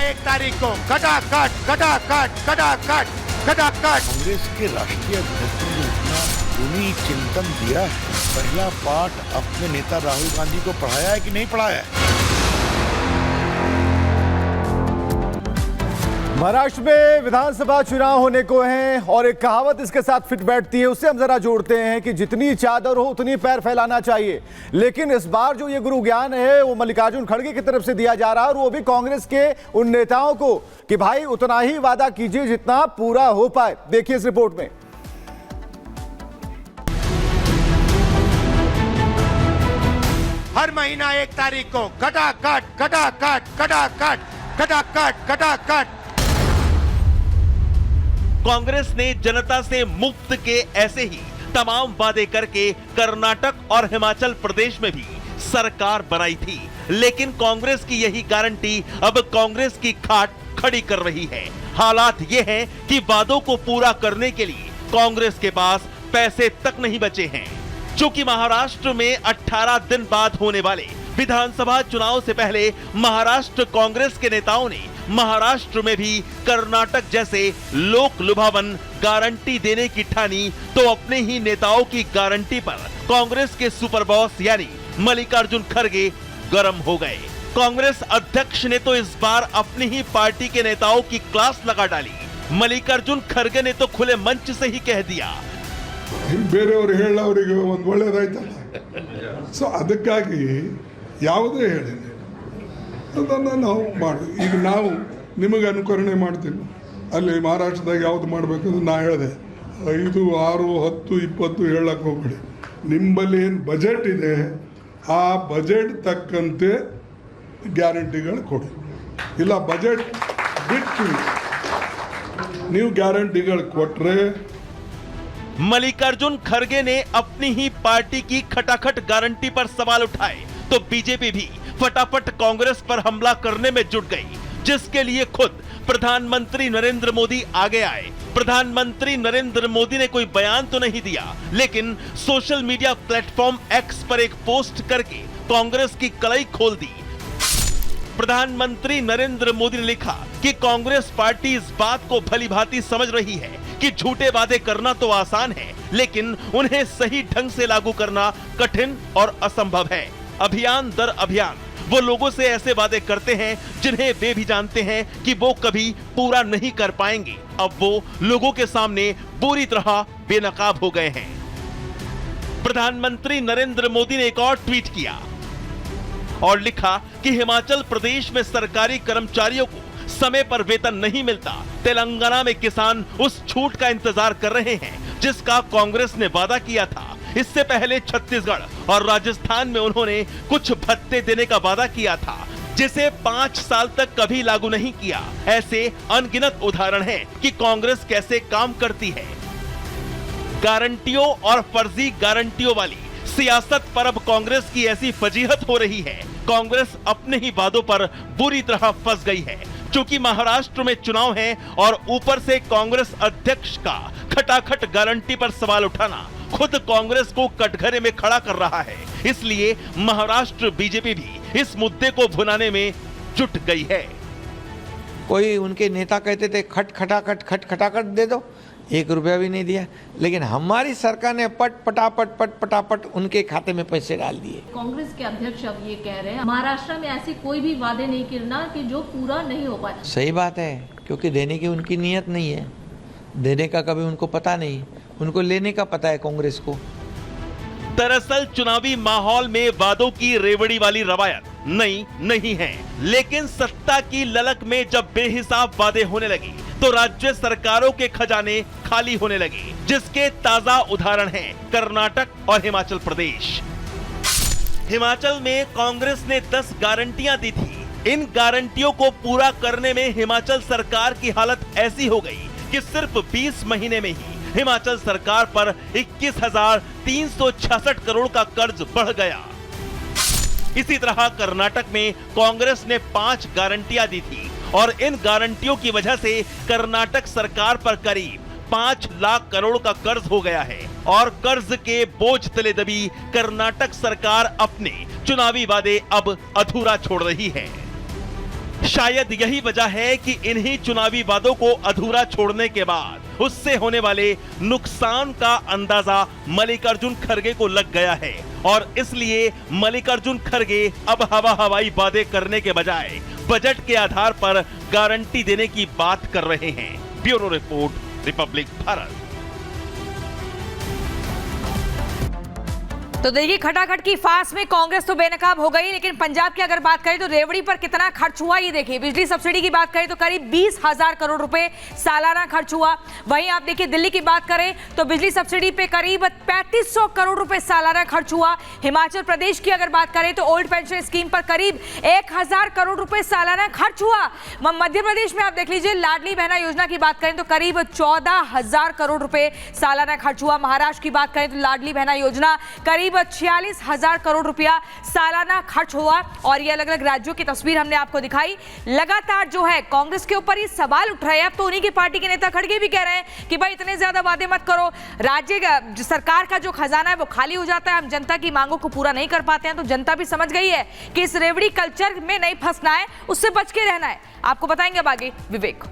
1 तारीख को खटाखट खटाखट खटाखट खटाखट। कांग्रेस के राष्ट्रीय अध्यक्ष ने इतना गुणी चिंतन दिया है, पहला पाठ अपने नेता राहुल गांधी को पढ़ाया है कि नहीं पढ़ाया है? महाराष्ट्र में विधानसभा चुनाव होने को हैं और एक कहावत इसके साथ फिट बैठती है, उससे हम जरा जोड़ते हैं कि जितनी चादर हो उतनी पैर फैलाना चाहिए। लेकिन इस बार जो ये गुरु ज्ञान है वो मल्लिकार्जुन खड़गे की तरफ से दिया जा रहा है और वो भी कांग्रेस के उन नेताओं को कि भाई उतना ही वादा कीजिए जितना पूरा हो पाए। देखिए इस रिपोर्ट में। हर महीना 1 तारीख को खटाखट खटाखट खटाखट खटाखट खटाखट। कांग्रेस ने जनता से मुफ्त के ऐसे ही तमाम वादे करके कर्नाटक और हिमाचल प्रदेश में भी सरकार बनाई थी, लेकिन कांग्रेस की यही गारंटी अब कांग्रेस की खाट खड़ी कर रही है। हालात ये हैं कि वादों को पूरा करने के लिए कांग्रेस के पास पैसे तक नहीं बचे हैं। चूंकि महाराष्ट्र में 18 दिन बाद होने वाले विधानसभा चुनाव से पहले महाराष्ट्र कांग्रेस के नेताओं ने महाराष्ट्र में भी कर्नाटक जैसे लोक लुभावन गारंटी देने की ठानी, तो अपने ही नेताओं की गारंटी पर कांग्रेस के सुपर बॉस यानी मल्लिकार्जुन खड़गे गर्म हो गए। कांग्रेस अध्यक्ष ने तो इस बार अपनी ही पार्टी के नेताओं की क्लास लगा डाली। मल्लिकार्जुन खड़गे ने तो खुले मंच से ही कह दिया, ಬೇರೆಯವರು ಹೇಳೋರಿಗೆ ಒಂದು ಒಳ್ಳೆಯದಾಯ್ತಲ್ಲ, ಸೊ ಅದಕ್ಕಾಗಿ ಯಾವುದೇ ಹೇಳಿ ಅದನ್ನು ನಾವು ಮಾಡಿ ಈಗ ನಾವು ನಿಮಗೆ ಅನುಕರಣೆ ಮಾಡ್ತೀವಿ. ಅಲ್ಲಿ ಮಹಾರಾಷ್ಟ್ರದಾಗ ಯಾವುದು ಮಾಡಬೇಕಂದ್ರೆ ನಾ ಹೇಳಿದೆ 5, 6, 10, 20 ಹೇಳಕ್ಕೆ ಹೋಗ್ಬೇಡಿ. ನಿಮ್ಮಲ್ಲಿ ಏನು ಬಜೆಟ್ ಇದೆ ಆ ಬಜೆಟ್ ತಕ್ಕಂತೆ ಗ್ಯಾರಂಟಿಗಳು ಕೊಡಿ. ಇಲ್ಲ ಬಜೆಟ್ ಬಿಟ್ಟು ನೀವು ಗ್ಯಾರಂಟಿಗಳು ಕೊಟ್ಟರೆ। मल्लिकार्जुन खड़गे ने अपनी ही पार्टी की खटाखट गारंटी पर सवाल उठाए तो बीजेपी भी फटाफट कांग्रेस पर हमला करने में जुट गई, जिसके लिए खुद प्रधानमंत्री नरेंद्र मोदी आगे आए। प्रधानमंत्री नरेंद्र मोदी ने कोई बयान तो नहीं दिया, लेकिन सोशल मीडिया प्लेटफॉर्म एक्स पर एक पोस्ट करके कांग्रेस की कलई खोल दी। प्रधानमंत्री नरेंद्र मोदी ने लिखा कि कांग्रेस पार्टी इस बात को भली भांति समझ रही है कि झूठे वादे करना तो आसान है, लेकिन उन्हें सही ढंग से लागू करना कठिन और असंभव है। अभियान दर अभियान वो लोगों से ऐसे वादे करते हैं जिन्हें वे भी जानते हैं कि वो कभी पूरा नहीं कर पाएंगे। अब वो लोगों के सामने पूरी तरह बेनकाब हो गए हैं। प्रधानमंत्री नरेंद्र मोदी ने एक और ट्वीट किया और लिखा कि हिमाचल प्रदेश में सरकारी कर्मचारियों को समय पर वेतन नहीं मिलता। तेलंगाना में किसान उस छूट का इंतजार कर रहे हैं जिसका कांग्रेस ने वादा किया था। इससे पहले छत्तीसगढ़ और राजस्थान में उन्होंने कुछ भत्ते देने का वादा किया था, जिसे 5 साल तक कभी लागू नहीं किया। ऐसे अनगिनत उदाहरण हैं कि कांग्रेस कैसे काम करती है। गारंटियों और फर्जी गारंटियों वाली सियासत पर अब कांग्रेस की ऐसी फजीहत हो रही है। कांग्रेस अपने ही वादों पर बुरी तरह फंस गई है। क्योंकि महाराष्ट्र में चुनाव है और ऊपर से कांग्रेस अध्यक्ष का खटाखट गारंटी पर सवाल उठाना खुद कांग्रेस को कटघरे में खड़ा कर रहा है। इसलिए महाराष्ट्र बीजेपी भी इस मुद्दे को भुनाने में जुट गई है। कोई उनके नेता कहते थे खट खटाखट दे दो, 1 रुपया भी नहीं दिया, लेकिन हमारी सरकार ने पट पटापट उनके खाते में पैसे डाल दिए। कांग्रेस के अध्यक्ष अब ये कह रहे हैं महाराष्ट्र में ऐसी कोई भी वादे नहीं करना कि जो पूरा नहीं हो पाए। सही बात है, क्योंकि देने की उनकी नीयत नहीं है, देने का कभी उनको पता नहीं, उनको लेने का पता है कांग्रेस को। दरअसल चुनावी माहौल में वादों की रेवड़ी वाली रवायत नहीं है, लेकिन सत्ता की ललक में जब बेहिसाब वादे होने लगे तो राज्य सरकारों के खजाने खाली होने लगे, जिसके ताजा उदाहरण हैं कर्नाटक और हिमाचल प्रदेश। हिमाचल में कांग्रेस ने 10 गारंटियां दी थी। इन गारंटियों को पूरा करने में हिमाचल सरकार की हालत ऐसी हो गई कि सिर्फ 20 महीने में ही हिमाचल सरकार पर 21,366 करोड़ का कर्ज बढ़ गया। इसी तरह कर्नाटक में कांग्रेस ने 5 गारंटियां दी थी और इन गारंटियों की वजह से कर्नाटक सरकार पर करीब 5 लाख करोड़ का कर्ज हो गया है और कर्ज के बोझ तले दबी कर्नाटक सरकार अपने चुनावी वादे अब अधूरा छोड़ रही है। शायद यही वजह है कि इन्हीं चुनावी वादों को अधूरा छोड़ने के बाद उससे होने वाले नुकसान का अंदाजा मल्लिकार्जुन खड़गे को लग गया है और इसलिए मल्लिकार्जुन खड़गे अब हवाई वादे करने के बजाय बजट के आधार पर गारंटी देने की बात कर रहे हैं। Bureau report, Republic Bharat. तो देखिए, खटाखट की फांस में कांग्रेस तो बेनकाब हो गई, लेकिन पंजाब की अगर बात करें तो रेवड़ी पर कितना खर्च हुआ ये देखिए। बिजली सब्सिडी की बात करें तो करीब 20,000 करोड़ रुपए सालाना खर्च हुआ। वहीं आप देखिए दिल्ली की बात करें तो बिजली सब्सिडी पे करीब 3500 करोड़ रुपए सालाना खर्च हुआ। हिमाचल प्रदेश की अगर बात करें तो ओल्ड पेंशन स्कीम पर करीब 1000 करोड़ रुपए सालाना खर्च हुआ। मध्य प्रदेश में आप देख लीजिए, लाडली बहना योजना की बात करें तो करीब 14,000 करोड़ रुपए सालाना खर्च हुआ। महाराष्ट्र की बात करें तो लाडली बहना योजना करीब 46,000 करोड़ रुपया सालाना खर्च हुआ। और ये अलग अलग राज्यों की तस्वीर हमने आपको दिखाई। लगातार जो है कांग्रेस के ऊपर ये सवाल उठ रहे हैं। अब तो उन्हीं की पार्टी के नेता खड़गे भी कह रहे हैं कि भाई इतने ज्यादा वादे मत करो, राज्य का सरकार का जो खजाना है वो खाली हो जाता है, हम जनता की मांगों को पूरा नहीं कर पाते हैं। तो जनता भी समझ गई है कि इस रेवड़ी कल्चर में नहीं फंसना है, उससे बच के रहना है। आपको बताएंगे अब आगे विवेक।